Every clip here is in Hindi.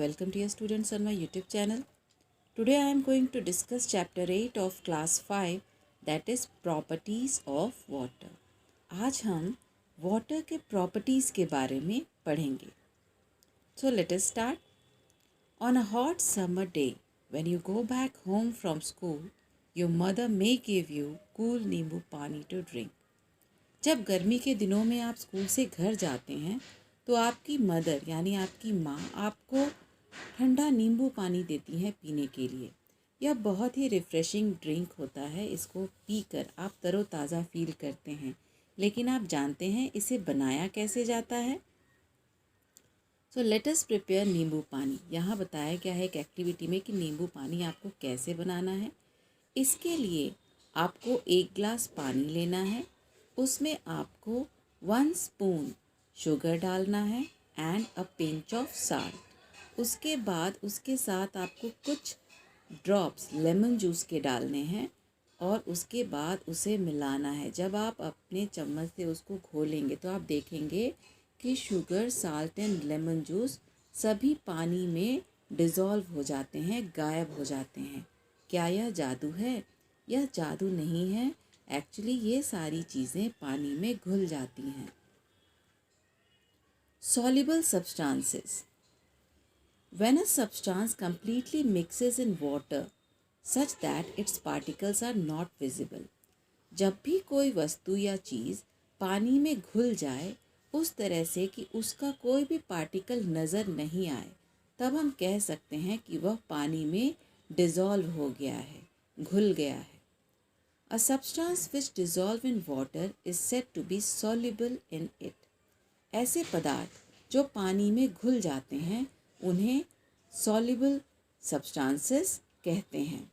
welcome dear students on my YouTube channel. Today I am going to discuss chapter 8 of class 5, that is properties of water. आज हम water के properties के बारे में पढ़ेंगे. So let us start. On a hot summer day, when you go back home from school, your mother may give you cool नींबू पानी to drink. जब गर्मी के दिनों में आप स्कूल से घर जाते हैं तो आपकी मदर यानी आपकी माँ आपको ठंडा नींबू पानी देती हैं पीने के लिए. यह बहुत ही रिफ़्रेशिंग ड्रिंक होता है. इसको पीकर आप तरोताज़ा फील करते हैं. लेकिन आप जानते हैं इसे बनाया कैसे जाता है? सो लेट अस प्रिपेयर नींबू पानी. यहाँ बताया गया है एक एक्टिविटी में कि नींबू पानी आपको कैसे बनाना है. इसके लिए आपको 1 गिलास पानी लेना है. उसमें आपको 1 स्पून शुगर डालना है and a pinch of salt. उसके बाद उसके साथ आपको कुछ ड्रॉप्स लेमन जूस के डालने हैं और उसके बाद उसे मिलाना है. जब आप अपने चम्मच से उसको घोलेंगे तो आप देखेंगे कि sugar, salt and lemon juice सभी पानी में डिज़ोल्व हो जाते हैं, गायब हो जाते हैं. क्या यह जादू है? यह जादू नहीं है. एक्चुअली ये सारी चीज़ें पानी में घुल जाती हैं. Soluble substances. When a substance completely mixes in water such that its particles are not visible. जब भी कोई वस्तु या चीज़ पानी में घुल जाए उस तरह से कि उसका कोई भी पार्टिकल नज़र नहीं आए, तब हम कह सकते हैं कि वह पानी में डिज़ोल्व हो गया है, घुल गया है. A substance which dissolve in water is said to be soluble in it. ऐसे पदार्थ जो पानी में घुल जाते हैं उन्हें soluble substances कहते हैं.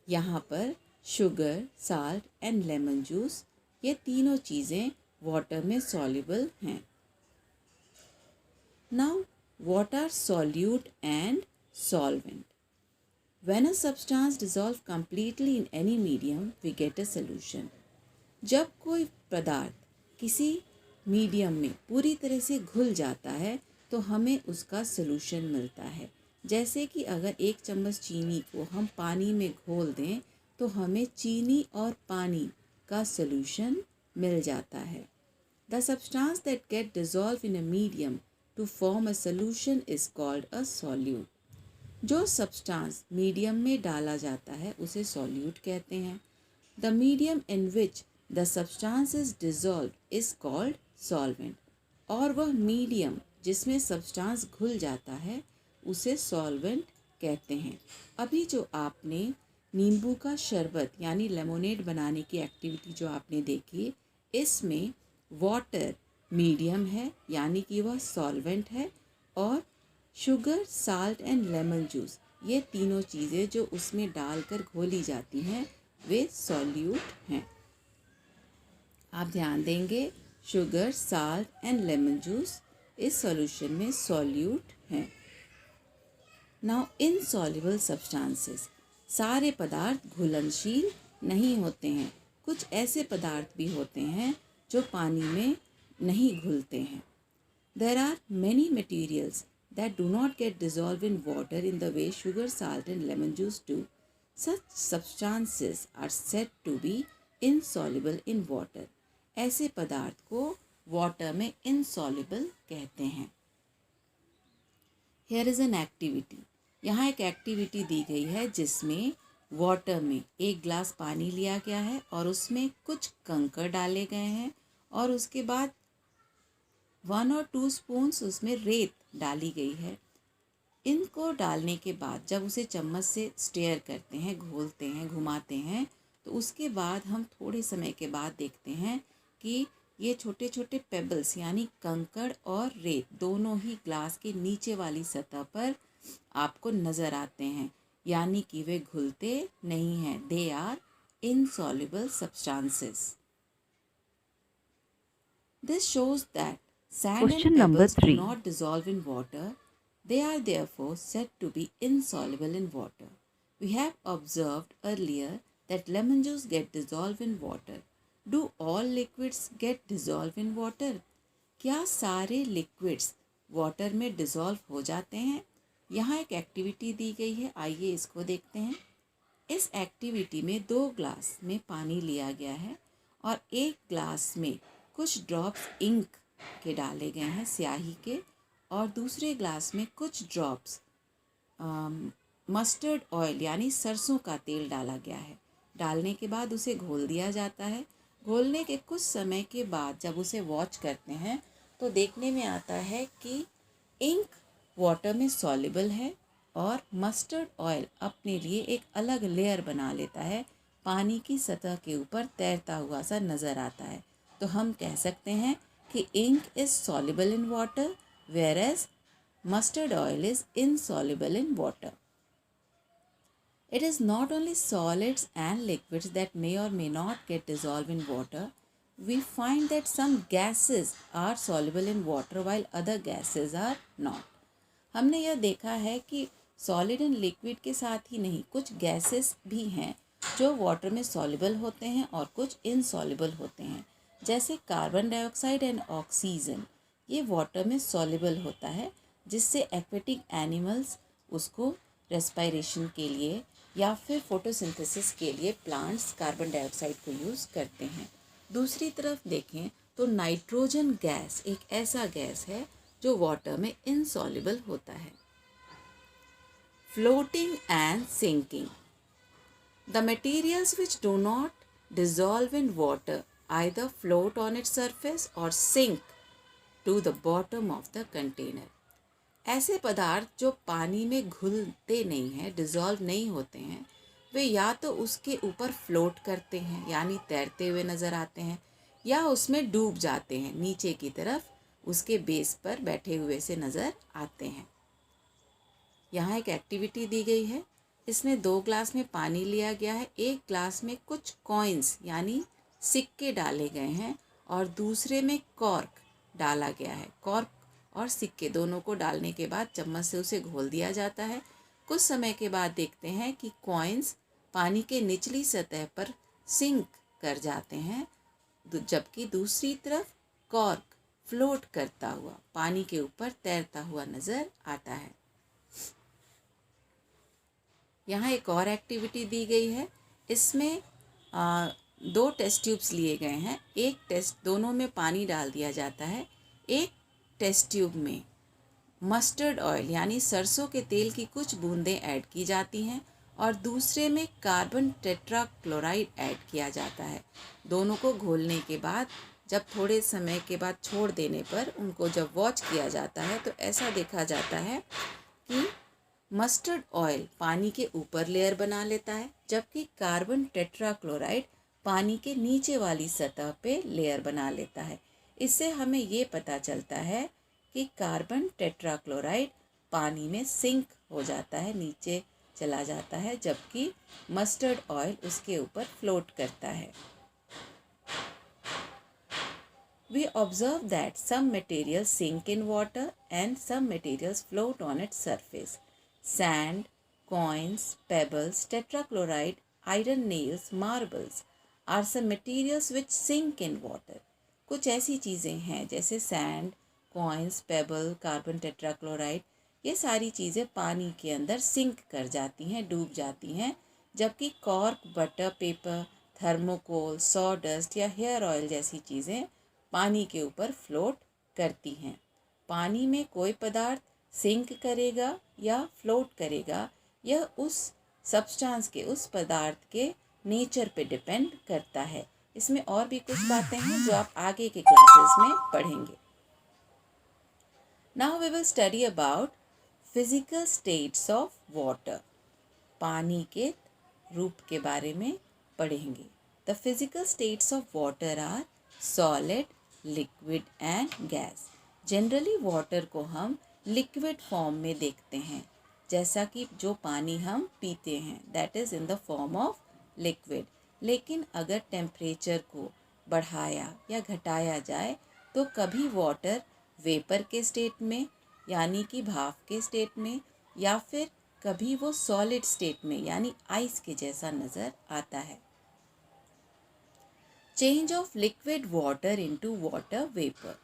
यहाँ पर sugar, salt and lemon juice ये तीनों चीज़ें वाटर में soluble हैं. Now, what are solute and solvent? When a substance dissolves completely in any medium, we get a solution. जब कोई पदार्थ किसी मीडियम में पूरी तरह से घुल जाता है तो हमें उसका सलूशन मिलता है. जैसे कि अगर 1 चम्मच चीनी को हम पानी में घोल दें तो हमें चीनी और पानी का सलूशन मिल जाता है. The substance that get dissolve in a medium to form a solution is called a solute. जो सब्सटेंस मीडियम में डाला जाता है उसे सॉल्यूट कहते हैं. The medium in which the substance is dissolve is called solvent. और वह मीडियम जिसमें सब्सटेंस घुल जाता है उसे सॉल्वेंट कहते हैं. अभी जो आपने नींबू का शरबत यानी लेमोनेड बनाने की एक्टिविटी जो आपने देखी, इसमें वाटर मीडियम है यानी कि वह सॉल्वेंट है और sugar, salt and lemon juice ये तीनों चीज़ें जो उसमें डालकर घोली जाती हैं वे सॉल्यूट हैं. आप ध्यान देंगे sugar, salt and lemon juice इस सॉल्यूशन में सॉल्यूट हैं. Now insoluble substances. सारे पदार्थ घुलनशील नहीं होते हैं. कुछ ऐसे पदार्थ भी होते हैं जो पानी में नहीं घुलते हैं. There are many materials that do not get dissolved in water in the way sugar, salt and lemon juice do. Such substances are said to be insoluble in water. ऐसे पदार्थ को वाटर में insoluble कहते हैं. Here is an activity. यहाँ एक एक्टिविटी दी गई है जिसमें वाटर में 1 गिलास पानी लिया गया है और उसमें कुछ कंकड़ डाले गए हैं और उसके बाद 1 और 2 स्पून्स उसमें रेत डाली गई है. इनको डालने के बाद जब उसे चम्मच से स्टेयर करते हैं, घोलते हैं, घुमाते हैं, तो उसके बाद हम थोड़े समय के बाद देखते हैं कि ये छोटे छोटे पेबल्स यानी कंकड़ और रेत दोनों ही ग्लास के नीचे वाली सतह पर आपको नज़र आते हैं, यानी कि वे घुलते नहीं हैं. They are insoluble substances. This shows that sand and pebbles do not dissolve in water. They are therefore said to be insoluble in water. We have observed earlier that lemon juice get dissolved in water. Do all liquids get dissolved in water? क्या सारे liquids water में dissolve हो जाते हैं? यहाँ एक एक्टिविटी दी गई है, आइए इसको देखते हैं। इस एक्टिविटी में 2 ग्लास में पानी लिया गया है और एक ग्लास में कुछ ड्रॉप्स इंक के डाले गए हैं, स्याही के, और दूसरे ग्लास में कुछ ड्रॉप्स मस्टर्ड ऑयल यानी सरसों का तेल डाला गया है। डालने के बाद उसे घोल दिया जाता है। घोलने के कुछ समय के बाद जब उसे वॉच करते हैं तो देखने में आता है कि इंक वाटर में सॉल्युबल है और मस्टर्ड ऑयल अपने लिए एक अलग लेयर बना लेता है, पानी की सतह के ऊपर तैरता हुआ सा नज़र आता है। तो हम कह सकते हैं कि ink is soluble in water whereas mustard oil is insoluble in water. It is not only solids and liquids that may or may not get dissolved in water. We find that some gases are soluble in water while other gases are not. हमने यह देखा है कि सॉलिड एंड लिक्विड के साथ ही नहीं, कुछ गैसेस भी हैं जो वाटर में सॉल्युबल होते हैं और कुछ इनसॉल्युबल होते हैं, जैसे कार्बन डाइऑक्साइड एंड ऑक्सीजन। ये वाटर में सॉल्युबल होता है, जिससे एक्वेटिक एनिमल्स उसको रेस्पिरेशन के लिए या फिर फोटोसिंथेसिस के लिए प्लांट्स कार्बन डाइऑक्साइड को यूज़ करते हैं। दूसरी तरफ देखें तो नाइट्रोजन गैस एक ऐसा गैस है जो वाटर में इनसॉल्युबल होता है। Floating and sinking. The materials which do not dissolve in water either float on its surface or sink to the bottom of the container. ऐसे पदार्थ जो पानी में घुलते नहीं हैं, डिज़ोल्व नहीं होते हैं, वे या तो उसके ऊपर फ्लोट करते हैं यानी तैरते हुए नज़र आते हैं, या उसमें डूब जाते हैं, नीचे की तरफ उसके बेस पर बैठे हुए से नज़र आते हैं। यहाँ एक एक्टिविटी दी गई है। इसमें 2 ग्लास में पानी लिया गया है, एक ग्लास में कुछ कॉइन्स यानी सिक्के डाले गए हैं और दूसरे में कॉर्क डाला गया है। कॉर्क और सिक्के दोनों को डालने के बाद चम्मच से उसे घोल दिया जाता है। कुछ समय के बाद देखते हैं कि कॉइन्स पानी के निचली सतह पर सिंक कर जाते हैं, जबकि दूसरी तरफ कॉर्क फ्लोट करता हुआ पानी के ऊपर तैरता हुआ नज़र आता है। यहाँ एक और एक्टिविटी दी गई है। इसमें 2 टेस्ट ट्यूब्स लिए गए हैं। एक टेस्ट, दोनों में पानी डाल दिया जाता है। एक टेस्ट ट्यूब में मस्टर्ड ऑयल यानी सरसों के तेल की कुछ बूंदें ऐड की जाती हैं और दूसरे में कार्बन टेट्राक्लोराइड ऐड किया जाता है। दोनों को घोलने के बाद जब थोड़े समय के बाद छोड़ देने पर उनको जब वॉच किया जाता है तो ऐसा देखा जाता है कि मस्टर्ड ऑयल पानी के ऊपर लेयर बना लेता है, जबकि कार्बन टेट्राक्लोराइड पानी के नीचे वाली सतह पे लेयर बना लेता है। इससे हमें ये पता चलता है कि कार्बन टेट्राक्लोराइड पानी में सिंक हो जाता है, नीचे चला जाता है, जबकि मस्टर्ड ऑयल उसके ऊपर फ्लोट करता है। We observe that some materials sink in water and some materials float on its surface. Sand, coins, pebbles, tetrachloride, iron nails, marbles are some materials which sink in water. कुछ ऐसी चीज़ें हैं जैसे sand, coins, payable, carbon tetrachloride, ये सारी चीज़ें पानी के अंदर सिंक कर जाती हैं, डूब जाती हैं, जबकि cork, butter paper, thermocol, sawdust या हेयर ऑयल जैसी चीज़ें पानी के ऊपर फ्लोट करती हैं। पानी में कोई पदार्थ सिंक करेगा या फ्लोट करेगा, यह उस सब्सटेंस के, उस पदार्थ के नेचर पे डिपेंड करता है। इसमें और भी कुछ बातें हैं जो आप आगे के क्लासेस में पढ़ेंगे। Now we will study about physical states of water. पानी के रूप के बारे में पढ़ेंगे। The physical states of water are solid, liquid and gas. Generally water को हम लिक्विड फॉर्म में देखते हैं, जैसा कि जो पानी हम पीते हैं, that is in the form of liquid. लेकिन अगर टेम्परेचर को बढ़ाया या घटाया जाए तो कभी वाटर वेपर के स्टेट में यानी कि भाप के स्टेट में, या फिर कभी वो सॉलिड स्टेट में यानी आइस के जैसा नज़र आता है। Change of liquid water into water vapor.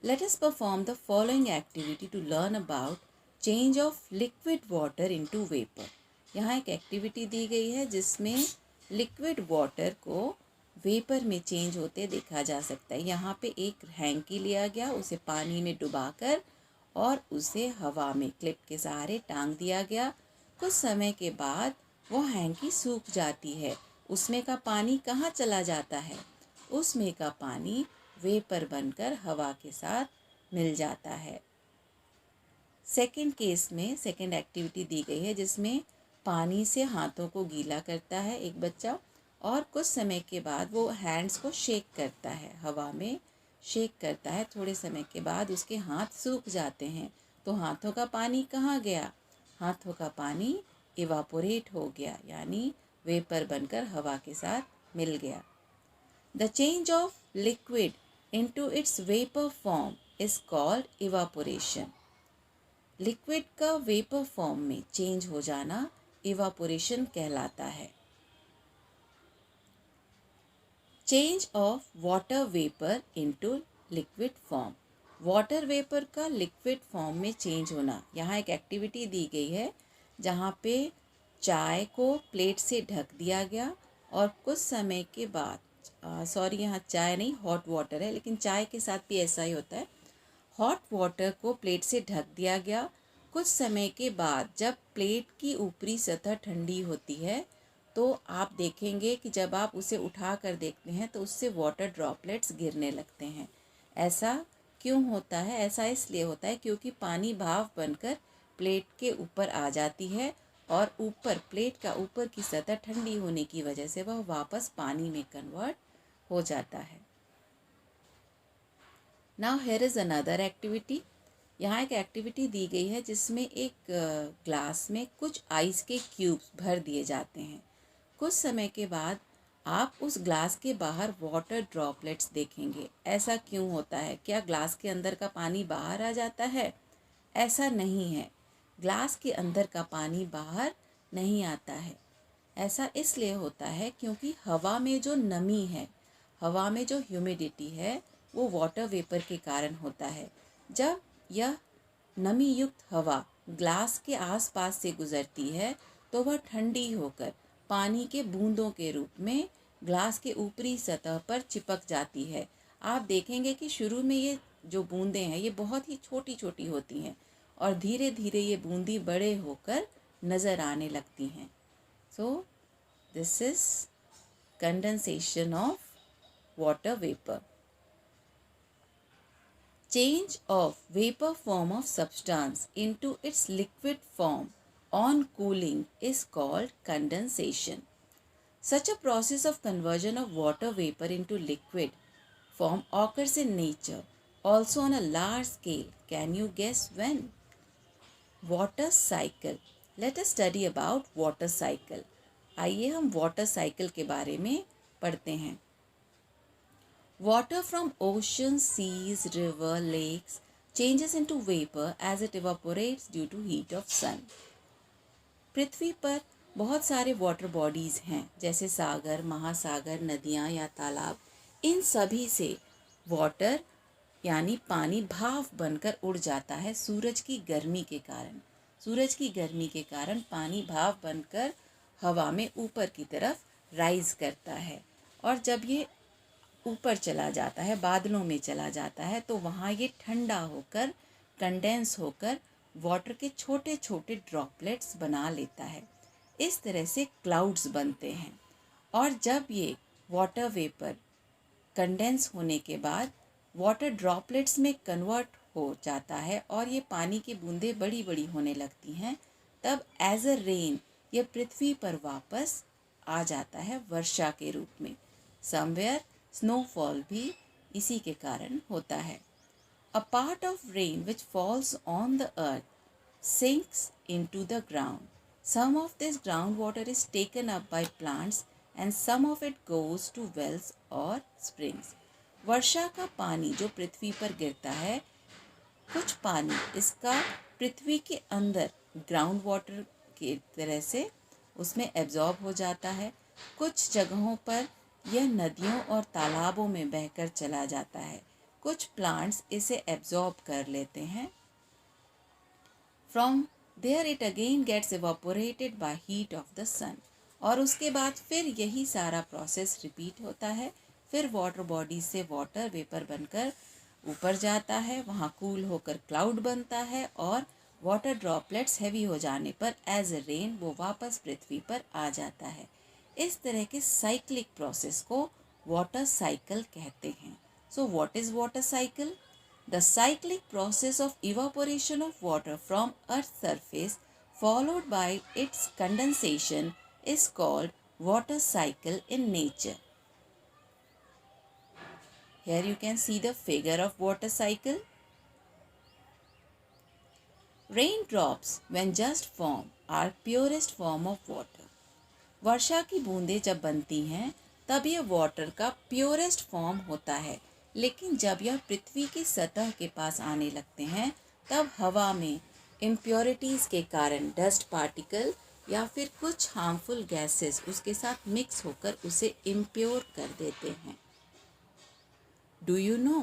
Let us perform the following activity to learn about change of liquid water into vapour. यहाँ एक एक्टिविटी दी गई है जिसमें लिक्विड वाटर को वेपर में चेंज होते देखा जा सकता है। यहाँ पे एक हैंकी लिया गया, उसे पानी में डुबाकर और उसे हवा में क्लिप के सहारे टांग दिया गया। कुछ समय के बाद वो हैंकी सूख जाती है। उसमें का पानी कहाँ चला जाता है? उसमें का पानी वेपर बनकर हवा के साथ मिल जाता है। सेकंड केस में सेकंड एक्टिविटी दी गई है जिसमें पानी से हाथों को गीला करता है एक बच्चा और कुछ समय के बाद वो हैंड्स को शेक करता है, हवा में शेक करता है। थोड़े समय के बाद उसके हाथ सूख जाते हैं। तो हाथों का पानी कहाँ गया? हाथों का पानी इवापोरेट हो गया, यानी वेपर बनकर हवा के साथ मिल गया। The change of liquid into its vapour form is called evaporation. Liquid का वेपर फॉर्म में चेंज हो जाना इवापोरेशन कहलाता है। Change of water vapour into liquid form. Water vapour का लिक्विड फॉर्म में चेंज होना। यहाँ एक एक्टिविटी दी गई है जहाँ पे चाय को प्लेट से ढक दिया गया और कुछ समय के बाद यहाँ चाय नहीं, हॉट वाटर है, लेकिन चाय के साथ भी ऐसा ही होता है। हॉट वाटर को प्लेट से ढक दिया गया। कुछ समय के बाद जब प्लेट की ऊपरी सतह ठंडी होती है तो आप देखेंगे कि जब आप उसे उठा कर देखते हैं तो उससे वाटर ड्रॉपलेट्स गिरने लगते हैं। ऐसा क्यों होता है? ऐसा इसलिए होता है क्योंकि पानी भाप बनकर प्लेट के ऊपर आ जाती है और ऊपर प्लेट का ऊपर की सतह ठंडी होने की वजह से वह वापस पानी में कन्वर्ट हो जाता है। Now here is another activity. यहाँ एक एक्टिविटी दी गई है जिसमें एक ग्लास में कुछ आइस के क्यूब्स भर दिए जाते हैं। कुछ समय के बाद आप उस ग्लास के बाहर वाटर ड्रॉपलेट्स देखेंगे। ऐसा क्यों होता है? क्या ग्लास के अंदर का पानी बाहर आ जाता है? ऐसा नहीं है, ग्लास के अंदर का पानी बाहर नहीं आता है। ऐसा इसलिए होता है क्योंकि हवा में जो नमी है, हवा में जो ह्यूमिडिटी है, वो वाटर वेपर के कारण होता है। जब यह नमी युक्त हवा ग्लास के आसपास से गुजरती है तो वह ठंडी होकर पानी के बूंदों के रूप में ग्लास के ऊपरी सतह पर चिपक जाती है। आप देखेंगे कि शुरू में ये जो बूंदें हैं ये बहुत ही छोटी छोटी होती हैं और धीरे धीरे ये बूंदी बड़े होकर नज़र आने लगती हैं। So this is condensation of water vapour. Change of vapor form of substance into its liquid form on cooling is called condensation. Such a process of conversion of water vapor into liquid form occurs in nature, also on a large scale. Can you guess when? Water cycle. Let us study about water cycle. आइए हम water cycle के बारे में पढ़ते हैं। Water from oceans, seas, river, lakes changes into vapor as it evaporates due to heat of sun. पृथ्वी पर बहुत सारे वाटर बॉडीज़ हैं जैसे सागर, महासागर, नदियाँ या तालाब। इन सभी से वाटर यानी पानी भाप बनकर उड़ जाता है सूरज की गर्मी के कारण। सूरज की गर्मी के कारण पानी भाप बनकर हवा में ऊपर की तरफ राइज करता है और जब ये ऊपर चला जाता है, बादलों में चला जाता है, तो वहाँ ये ठंडा होकर कंडेंस होकर वाटर के छोटे छोटे ड्रॉपलेट्स बना लेता है। इस तरह से क्लाउड्स बनते हैं और जब ये वाटर वेपर कंडेंस होने के बाद वाटर ड्रॉपलेट्स में कन्वर्ट हो जाता है और ये पानी की बूंदें बड़ी बड़ी होने लगती हैं, तब एज अ रेन ये पृथ्वी पर वापस आ जाता है वर्षा के रूप में। समवेयर स्नोफॉल भी इसी के कारण होता है। A part of rain which falls on the earth sinks into the ground. Some of this groundwater is taken up by plants and some of it goes to wells or springs. वर्षा का पानी जो पृथ्वी पर गिरता है, कुछ पानी इसका पृथ्वी के अंदर ग्राउंड वाटर की तरह से उसमें एब्जॉर्ब हो जाता है। कुछ जगहों पर यह नदियों और तालाबों में बहकर चला जाता है। कुछ प्लांट्स इसे एब्जॉर्ब कर लेते हैं From there it again gets evaporated by heat of the sun. और उसके बाद फिर यही सारा प्रोसेस रिपीट होता है. फिर वाटर बॉडी से वाटर वेपर बनकर ऊपर जाता है, वहाँ कूल होकर क्लाउड बनता है और वाटर ड्रॉपलेट्स हैवी हो जाने पर एज ए रेन वो वापस पृथ्वी पर आ जाता है. इस तरह के साइक्लिक प्रोसेस को वाटर साइकिल कहते हैं. So what is water cycle? The cyclic process of evaporation of water from Earth's surface followed by its condensation is called water cycle in nature. Here you can see the figure of water cycle. Raindrops when just formed are purest form of water. वर्षा की बूंदें जब बनती हैं तब यह वाटर का प्योरेस्ट फॉर्म होता है, लेकिन जब यह पृथ्वी की सतह के पास आने लगते हैं तब हवा में इम्प्योरिटीज़ के कारण डस्ट पार्टिकल या फिर कुछ हार्मफुल गैसेस उसके साथ मिक्स होकर उसे इम्प्योर कर देते हैं. Do you know?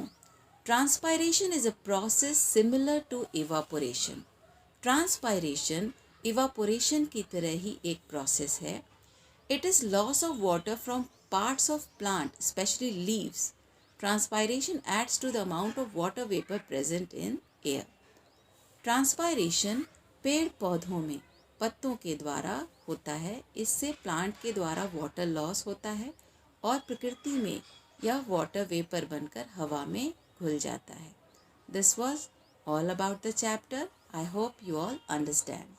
Transpiration is a process similar to evaporation. Transpiration evaporation की तरह ही एक प्रोसेस है. It is loss of water from parts of plant, specially leaves. Transpiration adds to the amount of water vapor present in air. Transpiration पेड़ पौधों में पत्तों के द्वारा होता है. इससे प्लांट के द्वारा वाटर लॉस होता है और प्रकृति में यह वाटर वेपर बनकर हवा में घुल जाता है. This was all about the chapter. I hope you all understand.